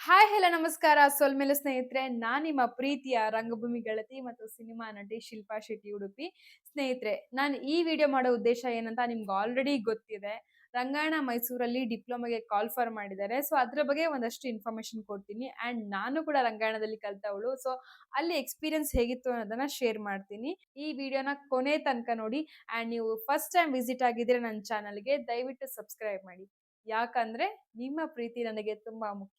Hi hello ನಮಸ್ಕಾರ ಸೋಲ್ಮೆಲು ಸ್ನೇಹಿತರೆ, ನಾನ್ ನಿಮ್ಮ ಪ್ರೀತಿಯ ರಂಗಭೂಮಿ ಗೆಳತಿ ಮತ್ತು ಸಿನಿಮಾ ನಟಿ ಶಿಲ್ಪಾ ಶೆಟ್ಟಿ ಉಡುಪಿ. ಸ್ನೇಹಿತರೆ, ನಾನು ಈ ವಿಡಿಯೋ ಮಾಡೋ ಉದ್ದೇಶ ಏನಂತ ನಿಮ್ಗೆ ಆಲ್ರೆಡಿ ಗೊತ್ತಿದೆ. ರಂಗಾಯಣ ಮೈಸೂರಲ್ಲಿ ಡಿಪ್ಲೊಮಾಗೆ ಕಾಲ್ ಫಾರ್ ಮಾಡಿದ್ದಾರೆ. ಸೊ ಅದ್ರ ಬಗ್ಗೆ ಒಂದಷ್ಟು ಇನ್ಫಾರ್ಮೇಶನ್ ಕೊಡ್ತೀನಿ. ಅಂಡ್ ನಾನು ಕೂಡ ರಂಗಾಯಣದಲ್ಲಿ ಕಲ್ತವಳು. ಸೊ ಅಲ್ಲಿ ಎಕ್ಸ್ಪೀರಿಯನ್ಸ್ ಹೇಗಿತ್ತು ಅನ್ನೋದನ್ನ ಶೇರ್ ಮಾಡ್ತೀನಿ. ಈ ವಿಡಿಯೋನ ಕೊನೆ ತನಕ ನೋಡಿ. ಅಂಡ್ ನೀವು ಫಸ್ಟ್ ಟೈಮ್ ವಿಸಿಟ್ ಆಗಿದ್ರೆ ನನ್ನ ಚಾನಲ್ಗೆ ದಯವಿಟ್ಟು ಸಬ್ಸ್ಕ್ರೈಬ್ ಮಾಡಿ. ಯಾಕಂದ್ರೆ ನಿಮ್ಮ ಪ್ರೀತಿ ನನಗೆ ತುಂಬಾ ಮುಖ್ಯ.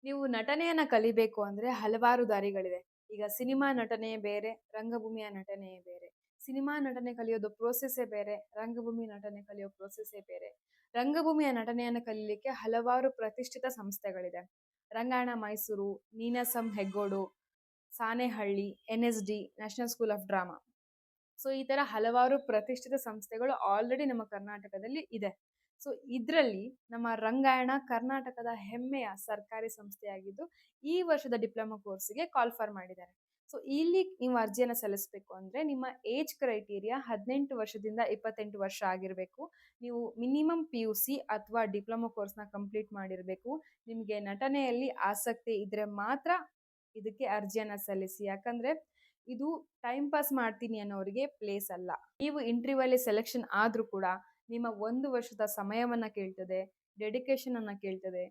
ನೀವು ನಟನೆಯನ್ನ ಕಲಿಬೇಕು ಅಂದ್ರೆ ಹಲವಾರು ದಾರಿಗಳಿದೆ. ಈಗ ಸಿನಿಮಾ ನಟನೆಯೇ ಬೇರೆ, ರಂಗಭೂಮಿಯ ನಟನೆಯೇ ಬೇರೆ. ಸಿನಿಮಾ ನಟನೆ ಕಲಿಯೋದು ಪ್ರೋಸೆಸ್ಸೇ ಬೇರೆ, ರಂಗಭೂಮಿ ನಟನೆ ಕಲಿಯೋ ಪ್ರೋಸೆಸ್ಸೇ ಬೇರೆ. ರಂಗಭೂಮಿಯ ನಟನೆಯನ್ನ ಕಲೀಲಿಕ್ಕೆ ಹಲವಾರು ಪ್ರತಿಷ್ಠಿತ ಸಂಸ್ಥೆಗಳಿದೆ. Rangayana Mysuru, Ninasam Heggodu, Sanehalli, NSD national school of drama. So ಈ ತರ ಹಲವಾರು ಪ್ರತಿಷ್ಠಿತ ಸಂಸ್ಥೆಗಳು ಆಲ್ರೆಡಿ ನಮ್ಮ ಕರ್ನಾಟಕದಲ್ಲಿ ಇದೆ. ಸೊ ಇದರಲ್ಲಿ ನಮ್ಮ ರಂಗಾಯಣ ಕರ್ನಾಟಕದ ಹೆಮ್ಮೆಯ ಸರ್ಕಾರಿ ಸಂಸ್ಥೆಯಾಗಿದ್ದು ಈ ವರ್ಷದ ಡಿಪ್ಲೊಮಾ ಕೋರ್ಸ್ಗೆ ಕಾಲ್ ಫಾರ್ ಮಾಡಿದ್ದಾರೆ. ಸೊ ಇಲ್ಲಿ ನೀವು ಅರ್ಜಿಯನ್ನು ಸಲ್ಲಿಸಬೇಕು ಅಂದ್ರೆ ನಿಮ್ಮ ಏಜ್ ಕ್ರೈಟೀರಿಯಾ 18 ವರ್ಷದಿಂದ 28 ವರ್ಷ ಆಗಿರಬೇಕು. ನೀವು ಮಿನಿಮಮ್ PUC ಅಥವಾ ಡಿಪ್ಲೊಮಾ ಕೋರ್ಸ್ನ ಕಂಪ್ಲೀಟ್ ಮಾಡಿರಬೇಕು. ನಿಮಗೆ ನಟನೆಯಲ್ಲಿ ಆಸಕ್ತಿ ಇದ್ರೆ ಮಾತ್ರ ಇದಕ್ಕೆ ಅರ್ಜಿಯನ್ನ ಸಲ್ಲಿಸಿ. ಯಾಕಂದ್ರೆ ಇದು ಟೈಮ್ ಪಾಸ್ ಮಾಡ್ತೀನಿ ಅನ್ನೋರಿಗೆ ಪ್ಲೇಸ್ ಅಲ್ಲ. ನೀವು ಇಂಟರ್ವ್ಯೂ ಅಲ್ಲಿ ಸೆಲೆಕ್ಷನ್ ಆದ್ರೂ ಕೂಡ ನಿಮ್ಮ 1 ವರ್ಷದ ಸಮಯವನ್ನ ಕೇಳ್ತದೆ, ಡೆಡಿಕೇಶನ್ ಅನ್ನ ಕೇಳ್ತದೆ,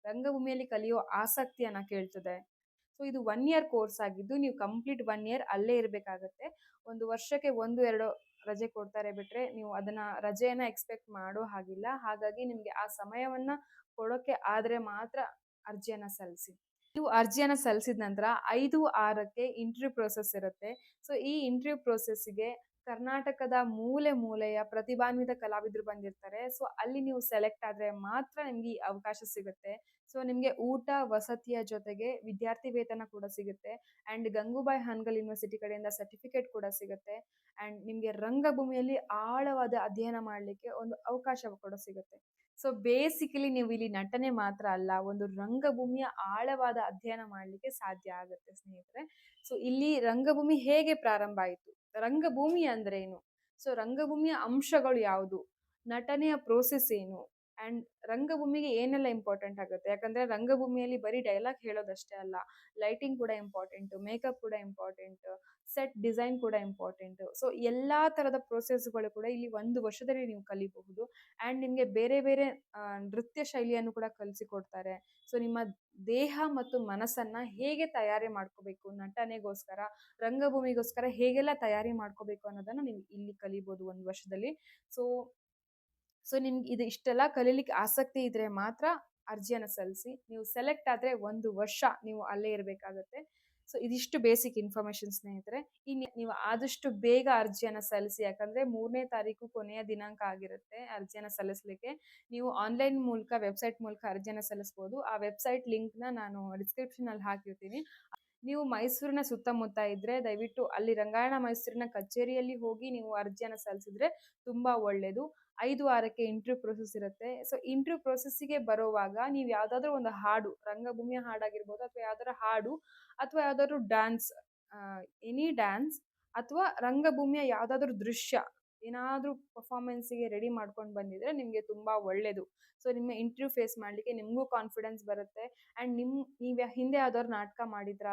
ರಂಗಭೂಮಿಯಲ್ಲಿ ಕಲಿಯೋ ಆಸಕ್ತಿಯನ್ನ ಕೇಳ್ತದೆ. ಸೊ ಇದು 1 year ಕೋರ್ಸ್ ಆಗಿದ್ದು ನೀವು ಕಂಪ್ಲೀಟ್ 1 year ಅಲ್ಲೇ ಇರಬೇಕಾಗತ್ತೆ. ಒಂದು ವರ್ಷಕ್ಕೆ 1-2 ರಜೆ ಕೊಡ್ತಾರೆ ಬಿಟ್ರೆ ನೀವು ಅದನ್ನ ರಜೆಯನ್ನ ಎಕ್ಸ್ಪೆಕ್ಟ್ ಮಾಡೋ ಹಾಗಿಲ್ಲ. ಹಾಗಾಗಿ ನಿಮ್ಗೆ ಆ ಸಮಯವನ್ನ ಕೊಡೋಕೆ ಆದ್ರೆ ಮಾತ್ರ ಅರ್ಜಿಯನ್ನ ಸಲ್ಲಿಸಿ. ನೀವು ಅರ್ಜಿಯನ್ನ ಸಲ್ಲಿಸಿದ ನಂತರ 5-6ಕ್ಕೆ ಇಂಟರ್ವ್ಯೂ ಪ್ರೊಸೆಸ್ ಇರುತ್ತೆ. ಸೊ ಈ ಇಂಟರ್ವ್ಯೂ ಪ್ರೊಸೆಸ್ಗೆ ಕರ್ನಾಟಕದ ಮೂಲೆ ಮೂಲೆಯ ಪ್ರತಿಭಾನ್ವಿತ ಕಲಾವಿದರು ಬಂದಿರ್ತಾರೆ. ಸೊ ಅಲ್ಲಿ ನೀವು ಸೆಲೆಕ್ಟ್ ಆದ್ರೆ ಮಾತ್ರ ನಿಮ್ಗೆ ಈ ಅವಕಾಶ ಸಿಗುತ್ತೆ. ಸೊ ನಿಮ್ಗೆ ಊಟ ವಸತಿಯ ಜೊತೆಗೆ ವಿದ್ಯಾರ್ಥಿ ವೇತನ ಕೂಡ ಸಿಗುತ್ತೆ. ಅಂಡ್ ಗಂಗೂಬಾಯಿ ಹಾನಗಲ್ ಯೂನಿವರ್ಸಿಟಿ ಕಡೆಯಿಂದ ಸರ್ಟಿಫಿಕೇಟ್ ಕೂಡ ಸಿಗುತ್ತೆ. ಅಂಡ್ ನಿಮ್ಗೆ ರಂಗಭೂಮಿಯಲ್ಲಿ ಆಳವಾದ ಅಧ್ಯಯನ ಮಾಡ್ಲಿಕ್ಕೆ ಒಂದು ಅವಕಾಶ ಕೂಡ ಸಿಗುತ್ತೆ. ಸೊ ಬೇಸಿಕಲಿ ನೀವು ಇಲ್ಲಿ ನಟನೆ ಮಾತ್ರ ಅಲ್ಲ, ಒಂದು ರಂಗಭೂಮಿಯ ಆಳವಾದ ಅಧ್ಯಯನ ಮಾಡ್ಲಿಕ್ಕೆ ಸಾಧ್ಯ ಆಗುತ್ತೆ ಸ್ನೇಹಿತರೆ. ಸೊ ಇಲ್ಲಿ ರಂಗಭೂಮಿ ಹೇಗೆ ಪ್ರಾರಂಭ ಆಯಿತು, ರಂಗಭೂಮಿ ಅಂದ್ರೆ ಏನು, ಸೊ ರಂಗಭೂಮಿಯ ಅಂಶಗಳು ಯಾವುದು, ನಟನೆಯ ಪ್ರೋಸೆಸ್ ಏನು, ಅಂಡ್ ರಂಗಭೂಮಿಗೆ ಏನೆಲ್ಲ ಇಂಪಾರ್ಟೆಂಟ್ ಆಗುತ್ತೆ. ಯಾಕಂದ್ರೆ ರಂಗಭೂಮಿಯಲ್ಲಿ ಬರೀ ಡೈಲಾಗ್ ಹೇಳೋದಷ್ಟೇ ಅಲ್ಲ, ಲೈಟಿಂಗ್ ಕೂಡ ಇಂಪಾರ್ಟೆಂಟ್, ಮೇಕಪ್ ಕೂಡ ಇಂಪಾರ್ಟೆಂಟ್, ಸೆಟ್ ಡಿಸೈನ್ ಕೂಡ ಇಂಪಾರ್ಟೆಂಟ್. ಸೊ ಎಲ್ಲಾ ತರದ ಪ್ರೋಸೆಸ್ಗಳು ಕೂಡ ಇಲ್ಲಿ 1 ವರ್ಷದಲ್ಲಿ ನೀವು ಕಲಿಬಹುದು. ಅಂಡ್ ನಿಮ್ಗೆ ಬೇರೆ ಬೇರೆ ನೃತ್ಯ ಶೈಲಿಯನ್ನು ಕೂಡ ಕಲಿಸಿಕೊಡ್ತಾರೆ. ಸೊ ನಿಮ್ಮ ದೇಹ ಮತ್ತು ಮನಸ್ಸನ್ನ ಹೇಗೆ ತಯಾರಿ ಮಾಡ್ಕೋಬೇಕು ನಟನೆಗೋಸ್ಕರ, ರಂಗಭೂಮಿಗೋಸ್ಕರ ಹೇಗೆಲ್ಲ ತಯಾರಿ ಮಾಡ್ಕೋಬೇಕು ಅನ್ನೋದನ್ನ ನೀವು ಇಲ್ಲಿ ಕಲಿಬಹುದು 1 ವರ್ಷದಲ್ಲಿ. ಸೊ ಸೊ ನಿಮ್ಗೆ ಇದು ಇಷ್ಟೆಲ್ಲ ಕಲೀಲಿಕ್ಕೆ ಆಸಕ್ತಿ ಇದ್ರೆ ಮಾತ್ರ ಅರ್ಜಿಯನ್ನ ಸಲ್ಲಿಸಿ. ನೀವು ಸೆಲೆಕ್ಟ್ ಆದ್ರೆ 1 ವರ್ಷ ನೀವು ಅಲ್ಲೇ ಇರಬೇಕಾಗತ್ತೆ. ಸೊ ಇದಿಷ್ಟು ಬೇಸಿಕ್ ಇನ್ಫಾರ್ಮೇಶನ್ ಸ್ನೇಹಿತರೆ. ಇನ್ನು ನೀವು ಆದಷ್ಟು ಬೇಗ ಅರ್ಜಿಯನ್ನ ಸಲ್ಲಿಸಿ. ಯಾಕಂದ್ರೆ 3ನೇ ತಾರೀಕು ಕೊನೆಯ ದಿನಾಂಕ ಆಗಿರುತ್ತೆ ಅರ್ಜಿಯನ್ನ ಸಲ್ಲಿಸಲಿಕ್ಕೆ. ನೀವು ಆನ್ಲೈನ್ ಮೂಲಕ ವೆಬ್ಸೈಟ್ ಮೂಲಕ ಅರ್ಜಿಯನ್ನ ಸಲ್ಲಿಸಬಹುದು. ಆ ವೆಬ್ಸೈಟ್ ಲಿಂಕ್ನ ನಾನು ಡಿಸ್ಕ್ರಿಪ್ಷನ್ ಅಲ್ಲಿ ಹಾಕಿರ್ತೀನಿ. ನೀವು ಮೈಸೂರಿನ ಸುತ್ತಮುತ್ತ ಇದ್ರೆ ದಯವಿಟ್ಟು ಅಲ್ಲಿ ರಂಗಾಯಣ ಮೈಸೂರಿನ ಕಚೇರಿಯಲ್ಲಿ ಹೋಗಿ ನೀವು ಅರ್ಜಿಯನ್ನ ಸಲ್ಲಿಸಿದ್ರೆ ತುಂಬಾ ಒಳ್ಳೇದು. 5-6ಕ್ಕೆ ಇಂಟರ್ವ್ಯೂ ಪ್ರೊಸೆಸ್ ಇರುತ್ತೆ. ಸೊ ಇಂಟರ್ವ್ಯೂ ಪ್ರೊಸೆಸ್ಸಿಗೆ ಬರುವಾಗ ನೀವು ಯಾವ್ದಾದ್ರು ಒಂದು ಹಾಡು, ರಂಗಭೂಮಿಯ ಹಾಡಾಗಿರ್ಬೋದು ಅಥವಾ ಯಾವ್ದಾದ್ರು ಹಾಡು ಅಥವಾ ಯಾವ್ದಾದ್ರು ಡ್ಯಾನ್ಸ್, ಎನಿ ಡ್ಯಾನ್ಸ್ ಅಥವಾ ರಂಗಭೂಮಿಯ ಯಾವ್ದಾದ್ರು ದೃಶ್ಯ ಏನಾದ್ರೂ ಪರ್ಫಾರ್ಮೆನ್ಸ್ಗೆ ರೆಡಿ ಮಾಡ್ಕೊಂಡು ಬಂದಿದ್ರೆ ನಿಮ್ಗೆ ತುಂಬಾ ಒಳ್ಳೇದು. ಸೊ ನಿಮ್ಮ ಇಂಟರ್ವ್ಯೂ ಫೇಸ್ ಮಾಡ್ಲಿಕ್ಕೆ ನಿಮ್ಗೂ ಕಾನ್ಫಿಡೆನ್ಸ್ ಬರುತ್ತೆ. ಅಂಡ್ ನೀವ್ ಹಿಂದೆ ಯಾವ್ದಾದ್ರು ನಾಟಕ ಮಾಡಿದ್ರ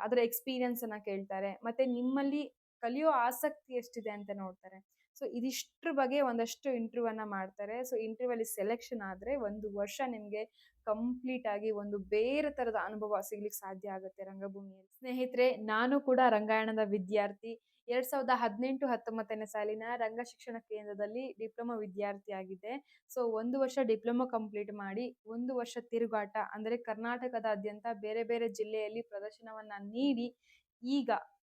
ಅದರ ಎಕ್ಸ್ಪೀರಿಯನ್ಸ್ ಅನ್ನ ಕೇಳ್ತಾರೆ. ಮತ್ತೆ ನಿಮ್ಮಲ್ಲಿ ಕಲಿಯೋ ಆಸಕ್ತಿ ಎಷ್ಟಿದೆ ಅಂತ ನೋಡ್ತಾರೆ. ಸೊ ಇದಿಷ್ಟ್ರ ಬಗ್ಗೆ ಒಂದಷ್ಟು ಇಂಟರ್ವ್ಯೂ ಅನ್ನ ಮಾಡ್ತಾರೆ. ಸೊ ಇಂಟರ್ವ್ಯೂ ಅಲ್ಲಿ ಸೆಲೆಕ್ಷನ್ ಆದ್ರೆ 1 ವರ್ಷ ನಿಮ್ಗೆ ಕಂಪ್ಲೀಟ್ ಆಗಿ ಒಂದು ಬೇರೆ ತರದ ಅನುಭವ ಸಿಗ್ಲಿಕ್ಕೆ ಸಾಧ್ಯ ಆಗುತ್ತೆ ರಂಗಭೂಮಿಯಲ್ಲಿ. ಸ್ನೇಹಿತರೆ, ನಾನು ಕೂಡ ರಂಗಾಯಣದ ವಿದ್ಯಾರ್ಥಿ. 2018-19ನೇ ಸಾಲಿನ ರಂಗ ಶಿಕ್ಷಣ ಕೇಂದ್ರದಲ್ಲಿ ಡಿಪ್ಲೊಮಾ ವಿದ್ಯಾರ್ಥಿ ಆಗಿದೆ. ಸೊ 1 ವರ್ಷ ಡಿಪ್ಲೊಮಾ ಕಂಪ್ಲೀಟ್ ಮಾಡಿ 1 ವರ್ಷ ತಿರುಗಾಟ ಅಂದ್ರೆ ಕರ್ನಾಟಕದಾದ್ಯಂತ ಬೇರೆ ಬೇರೆ ಜಿಲ್ಲೆಯಲ್ಲಿ ಪ್ರದರ್ಶನವನ್ನ ನೀಡಿ ಈಗ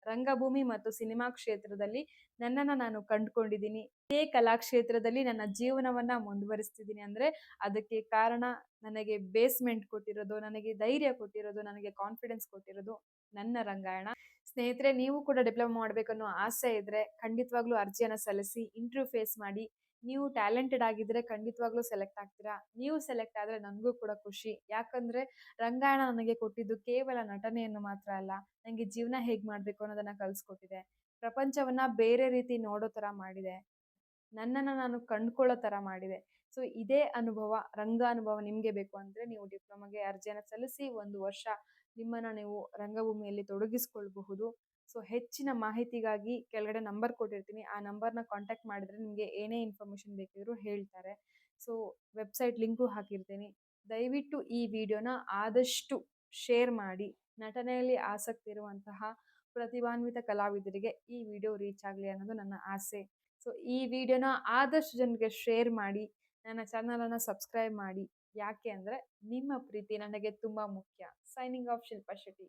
ರಂಗಭೂಮಿ ಮತ್ತು ಸಿನಿಮಾ ಕ್ಷೇತ್ರದಲ್ಲಿ ನನ್ನನ್ನ ನಾನು ಕಂಡುಕೊಂಡಿದ್ದೀನಿ. ಇದೇ ಕಲಾ ಕ್ಷೇತ್ರದಲ್ಲಿ ನನ್ನ ಜೀವನವನ್ನ ಮುಂದುವರಿಸ್ತಿದ್ದೀನಿ ಅಂದ್ರೆ ಅದಕ್ಕೆ ಕಾರಣ ನನಗೆ ಬೇಸ್ಮೆಂಟ್ ಕೊಟ್ಟಿರೋದು, ನನಗೆ ಧೈರ್ಯ ಕೊಟ್ಟಿರೋದು, ನನಗೆ ಕಾನ್ಫಿಡೆನ್ಸ್ ಕೊಟ್ಟಿರೋದು ನನ್ನ ರಂಗಾಯಣ. ಸ್ನೇಹಿತರೆ, ನೀವು ಕೂಡ ಡಿಪ್ಲೊಮಾ ಮಾಡ್ಬೇಕನ್ನೋ ಆಸೆ ಇದ್ರೆ ಖಂಡಿತವಾಗ್ಲೂ ಅರ್ಜಿಯನ್ನ ಸಲ್ಲಿಸಿ, ಇಂಟರ್ವ್ಯೂ ಫೇಸ್ ಮಾಡಿ. ನೀವು ಟ್ಯಾಲೆಂಟೆಡ್ ಆಗಿದ್ರೆ ಖಂಡಿತವಾಗ್ಲೂ ಸೆಲೆಕ್ಟ್ ಆಗ್ತೀರಾ. ನೀವು ಸೆಲೆಕ್ಟ್ ಆದ್ರೆ ನನಗೂ ಕೂಡ ಖುಷಿ. ಯಾಕಂದ್ರೆ ರಂಗಾಯಣ ನನಗೆ ಕೊಟ್ಟಿದ್ದು ಕೇವಲ ನಟನೆಯನ್ನು ಮಾತ್ರ ಅಲ್ಲ, ನಂಗೆ ಜೀವನ ಹೇಗ್ ಮಾಡ್ಬೇಕು ಅನ್ನೋದನ್ನ ಕಲ್ಸ್ಕೊಟ್ಟಿದೆ. ಪ್ರಪಂಚವನ್ನ ಬೇರೆ ರೀತಿ ನೋಡೋ ತರ ಮಾಡಿದೆ. ನನ್ನನ್ನ ನಾನು ಕಂಡ್ಕೊಳ್ಳೋ ತರ ಮಾಡಿದೆ. ಸೊ ಇದೇ ಅನುಭವ, ರಂಗ ಅನುಭವ ನಿಮಗೆ ಬೇಕು ಅಂದರೆ ನೀವು ಡಿಪ್ಲೊಮಾಗೆ ಅರ್ಜಿಯನ್ನು ಸಲ್ಲಿಸಿ 1 ವರ್ಷ ನಿಮ್ಮನ್ನು ನೀವು ರಂಗಭೂಮಿಯಲ್ಲಿ ತೊಡಗಿಸ್ಕೊಳ್ಬಹುದು. ಸೊ ಹೆಚ್ಚಿನ ಮಾಹಿತಿಗಾಗಿ ಕೆಳಗಡೆ ನಂಬರ್ ಕೊಟ್ಟಿರ್ತೀನಿ, ಆ ನಂಬರ್ನ ಕಾಂಟ್ಯಾಕ್ಟ್ ಮಾಡಿದ್ರೆ ನಿಮಗೆ ಏನೇ ಇನ್ಫಾರ್ಮೇಷನ್ ಬೇಕಿದ್ರೂ ಹೇಳ್ತಾರೆ. ಸೊ ವೆಬ್ಸೈಟ್ ಲಿಂಕು ಹಾಕಿರ್ತೀನಿ. ದಯವಿಟ್ಟು ಈ ವಿಡಿಯೋನ ಆದಷ್ಟು ಶೇರ್ ಮಾಡಿ. ನಟನೆಯಲ್ಲಿ ಆಸಕ್ತಿ ಇರುವಂತಹ ಪ್ರತಿಭಾನ್ವಿತ ಕಲಾವಿದರಿಗೆ ಈ ವಿಡಿಯೋ ರೀಚ್ ಆಗಲಿ ಅನ್ನೋದು ನನ್ನ ಆಸೆ. ಸೊ ಈ ವಿಡಿಯೋನ ಆದಷ್ಟು ಜನರಿಗೆ ಶೇರ್ ಮಾಡಿ. ನನ್ನ ಚಾನಲನ್ನು ಸಬ್ಸ್ಕ್ರೈಬ್ ಮಾಡಿ. ಯಾಕೆ ಅಂದರೆ ನಿಮ್ಮ ಪ್ರೀತಿ ನನಗೆ ತುಂಬ ಮುಖ್ಯ. Signing off Shilpa Shetty.